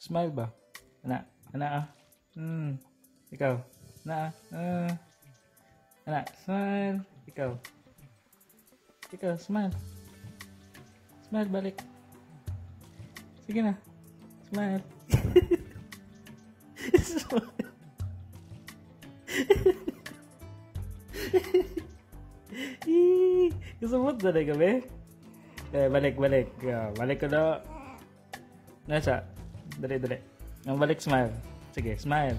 Smile ba? Anak. Anak ah. Ikaw. Anak ah. Anak. Smile. Ikaw. Ikaw. Smile. Smile balik. Sige na. Smile. Smile. Kesebut tadi kami. Balik. Ya, balik ke do. Nasa. Dali. Yang balik smile. Sige, smile.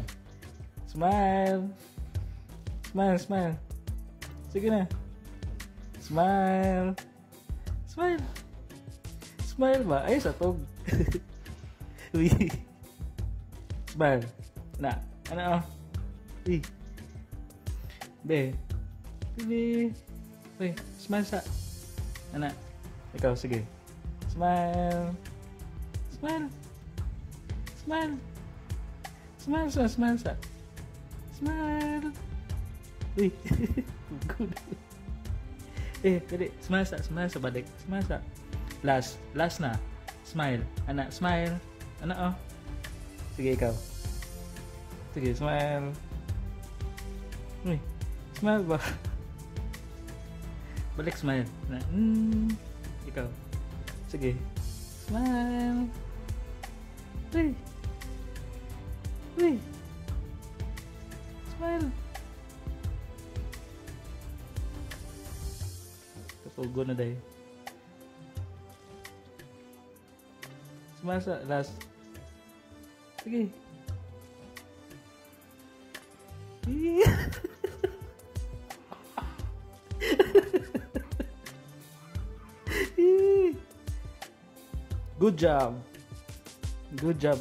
Smile. Sige na. Smile. Smile ba? Ay, satog. Smile. Nah, ano oh. Be. Weh, smile sa. Anak. Ikaw, sige. Smile. Smile sa. Smile. Wih. Good. Tadi smile sa balik. Smile sa. Last na. Smile. Anak, smile. Anak oh. Sige, ikaw. Sige, smile. Wih. Smile ba? Balik smile. Nah, ikaw. Sige. Smile. Wih. Smile. Ketugo na dahil. Smile sa last. Sige. Good job. Good job.